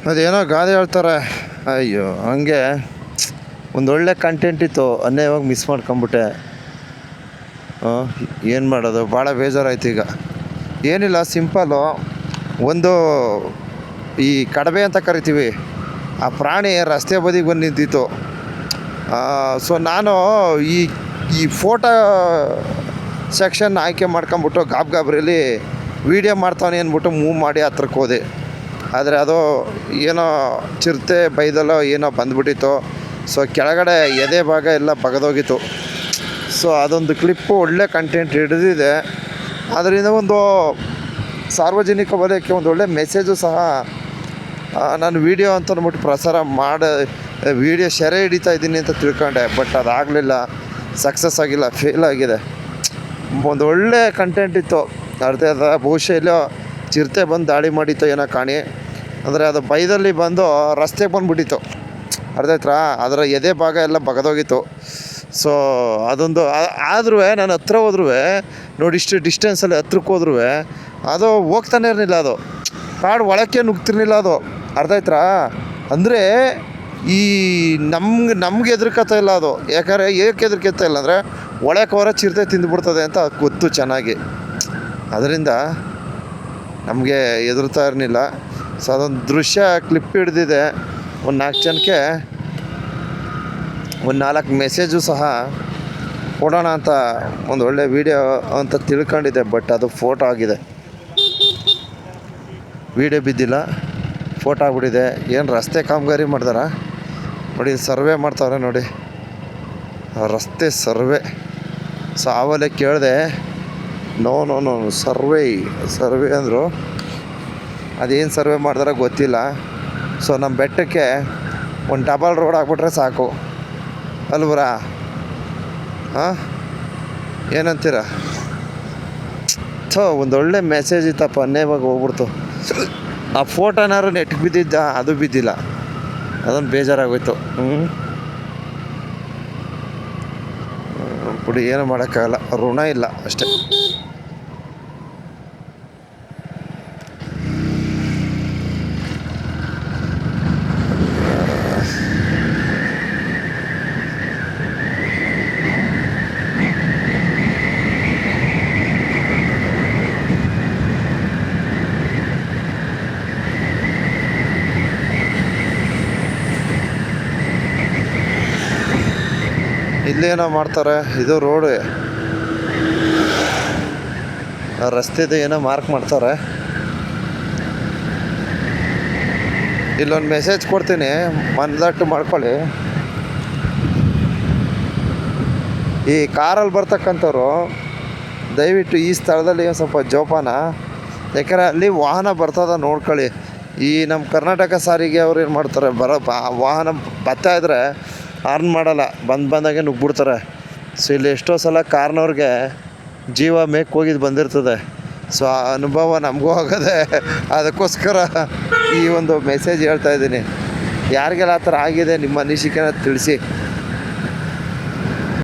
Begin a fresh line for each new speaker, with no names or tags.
ಅದೇನೋ ಗಾದೆ ಹೇಳ್ತಾರೆ. ಅಯ್ಯೋ ಹಂಗೆ ಒಂದೊಳ್ಳೆ ಕಂಟೆಂಟ್ ಇತ್ತು, ಅನ್ನೇ ಇವಾಗ ಮಿಸ್ ಮಾಡ್ಕೊಂಬಿಟ್ಟೆ. ಏನು ಮಾಡೋದು, ಭಾಳ ಬೇಜಾರಾಯ್ತು. ಈಗ ಏನಿಲ್ಲ, ಸಿಂಪಲ್ಲು. ಒಂದು ಈ ಕಡವೆ ಅಂತ ಕರಿತೀವಿ, ಆ ಪ್ರಾಣಿ ರಸ್ತೆ ಬದಿಗೆ ಬಂದು ನಿಂತಿತ್ತು. ಸೊ ನಾನು ಈ ಈ ಫೋಟೋ ಸೆಕ್ಷನ್ ಆಯ್ಕೆ ಮಾಡ್ಕೊಂಬಿಟ್ಟು ಗಾಬ್ರಿಯಲ್ಲಿ ವೀಡಿಯೋ ಮಾಡ್ತಾನೆ ಅಂದ್ಬಿಟ್ಟು ಮೂವ್ ಮಾಡಿ ಹತ್ರಕ್ಕೆ ಹೋದೆ. ಆದರೆ ಅದು ಏನೋ ಚಿರತೆ ಬೈದಲ್ಲೋ ಏನೋ ಬಂದುಬಿಟ್ಟಿತ್ತು. ಸೊ ಕೆಳಗಡೆ ಎದೆ ಭಾಗ ಎಲ್ಲ ಬಗದೋಗಿತ್ತು. ಸೊ ಅದೊಂದು ಕ್ಲಿಪ್ಪು ಒಳ್ಳೆ ಕಂಟೆಂಟ್ ಹಿಡಿದಿದೆ. ಅದರಿಂದ ಒಂದು ಸಾರ್ವಜನಿಕ ವಲಯಕ್ಕೆ ಒಂದು ಒಳ್ಳೆ ಮೆಸೇಜು ಸಹ ನಾನು ವೀಡಿಯೋ ಅಂತ ಅಂದ್ಬಿಟ್ಟು ಪ್ರಸಾರ ವೀಡಿಯೋ ಸೆರೆ ಹಿಡಿತಾ ಇದ್ದೀನಿ ಅಂತ ತಿಳ್ಕೊಂಡೆ. ಬಟ್ ಅದಾಗಲಿಲ್ಲ, ಸಕ್ಸಸ್ ಆಗಿಲ್ಲ, ಫೇಲ್ ಆಗಿದೆ. ಒಂದು ಒಳ್ಳೆ ಕಂಟೆಂಟ್ ಇತ್ತು. ಅರ್ಥ ಬಹುಶಃ ಎಲ್ಲೋ ಚಿರತೆ ಬಂದು ದಾಳಿ ಮಾಡಿತ್ತು ಏನೋ ಕಾಣಿ. ಅಂದರೆ ಅದು ಬೈದಲ್ಲಿ ಬಂದು ರಸ್ತೆಗೆ ಬಂದುಬಿಟ್ಟಿತ್ತು, ಅರ್ಥ ಆಯ್ತಾ. ಅದರ ಎದೆ ಭಾಗ ಎಲ್ಲ ಬಗದೋಗಿತ್ತು. ಸೊ ಅದೊಂದು ಆದ್ರೂ ನಾನು ಹತ್ರ ಹೋದ್ರೂ ನೋಡಿ, ಇಷ್ಟು ಡಿಸ್ಟೆನ್ಸಲ್ಲಿ ಹತ್ರಕ್ಕೆ ಹೋದ್ರೂ ಅದು ಹೋಗ್ತಾನೆ ಇರಲಿಲ್ಲ. ಅದು ಕಾಡು ಒಳಕ್ಕೆ ನುಗ್ತಿರ್ಲಿಲ್ಲ ಅದು, ಅರ್ಥ ಆಯ್ತಾ. ಅಂದರೆ ಈ ನಮ್ಗೆ ಹೆದರ್ಕತ್ತ ಇಲ್ಲ ಅದು. ಯಾಕಂದರೆ ಏಕೆ ಹೆದರ್ಕತ್ತ ಇಲ್ಲ ಅಂದರೆ ಒಳಕ್ಕೆ ಹೊರ ಚಿರತೆ ತಿಂದುಬಿಡ್ತದೆ ಅಂತ ಗೊತ್ತು ಚೆನ್ನಾಗಿ. ಅದರಿಂದ ನಮಗೆ ಹೆದರ್ತಾ ಇರಲಿಲ್ಲ. ಸೊ ಅದೊಂದು ದೃಶ್ಯ ಕ್ಲಿಪ್ ಹಿಡ್ದಿದೆ. ಒಂದು 4 ಜನಕ್ಕೆ ಒಂದು 4 ಮೆಸೇಜು ಸಹ ಕೊಡೋಣ ಅಂತ ಒಂದು ಒಳ್ಳೆ ವೀಡಿಯೋ ಅಂತ ತಿಳ್ಕೊಂಡಿದ್ದೆ. ಬಟ್ ಅದು ಫೋಟೋ ಆಗಿದೆ, ವೀಡಿಯೋ ಬಿದ್ದಿಲ್ಲ, ಫೋಟೋ ಆಗ್ಬಿಟ್ಟಿದೆ. ಏನು ರಸ್ತೆ ಕಾಮಗಾರಿ ಮಾಡ್ದಾರ ನೋಡಿ, ಸರ್ವೆ ಮಾಡ್ತಾವ್ರೆ ನೋಡಿ, ರಸ್ತೆ ಸರ್ವೆ. ಸೊ ಆವಲ್ಲೇ ಕೇಳಿದೆ, ನೋ ಸರ್ವೆ ಅಂದರು. ಅದೇನು ಸರ್ವೆ ಮಾಡ್ದಾರ ಗೊತ್ತಿಲ್ಲ. ಸೊ ನಮ್ಮ ಬೆಟ್ಟಕ್ಕೆ ಒಂದು ಡಬಲ್ ರೋಡ್ ಹಾಕ್ಬಿಟ್ರೆ ಸಾಕು ಅಲ್ವರಾ? ಏನಂತೀರ? ಸೊ ಒಂದೊಳ್ಳೆ ಮೆಸೇಜ್ ಇತ್ತಪ್ಪ, ಅನ್ನೇವಾಗ ಹೋಗ್ಬಿಡ್ತು. ಆ ಫೋಟೋನಾರು ನೆಟ್ಗೆ ಬಿದ್ದಿದ್ದ, ಅದು ಬಿದ್ದಿಲ್ಲ. ಅದೊಂದು ಬೇಜಾರಾಗೋಯ್ತು. ಬಿಡಿ, ಏನು ಮಾಡೋಕ್ಕಾಗಲ್ಲ, ಋಣ ಇಲ್ಲ ಅಷ್ಟೇ. ಇಲ್ಲೇನೋ ಮಾಡ್ತಾರೆ, ಇದು ರೋಡು, ರಸ್ತೆದು ಏನೋ ಮಾರ್ಕ್ ಮಾಡ್ತಾರೆ. ಇಲ್ಲೊಂದು ಮೆಸೇಜ್ ಕೊಡ್ತೀನಿ, ಮನದಟ್ಟು ಮಾಡ್ಕೊಳ್ಳಿ. ಈ ಕಾರಲ್ಲಿ ಬರ್ತಕ್ಕಂಥವ್ರು ದಯವಿಟ್ಟು ಈ ಸ್ಥಳದಲ್ಲಿ ಒಂದು ಸ್ವಲ್ಪ ಜೋಪಾನ. ಯಾಕಂದರೆ ಅಲ್ಲಿ ವಾಹನ ಬರ್ತದ ನೋಡ್ಕೊಳ್ಳಿ. ಈ ನಮ್ಮ ಕರ್ನಾಟಕ ಸಾರಿಗೆ ಅವ್ರು ಏನು ಮಾಡ್ತಾರೆ, ವಾಹನ ಬರ್ತಾ ಇದ್ದರೆ ಆರ್ನ್ ಮಾಡಲ್ಲ, ಬಂದಾಗೆ ನುಗ್ಬಿಡ್ತಾರೆ. ಸೊ ಇಲ್ಲಿ ಎಷ್ಟೋ ಸಲ ಕಾರ್ನವ್ರಿಗೆ ಜೀವ ಮೇಕ್ ಹೋಗಿದ್ದು ಬಂದಿರ್ತದೆ. ಸೊ ಆ ಅನುಭವ ನಮಗೂ ಆಗೋದೆ. ಅದಕ್ಕೋಸ್ಕರ ಈ ಒಂದು ಮೆಸೇಜ್ ಹೇಳ್ತಾಯಿದ್ದೀನಿ. ಯಾರಿಗೆಲ್ಲ ಆ ಥರ ಆಗಿದೆ ನಿಮ್ಮ ಅನಿಸಿಕೆನ ತಿಳಿಸಿ.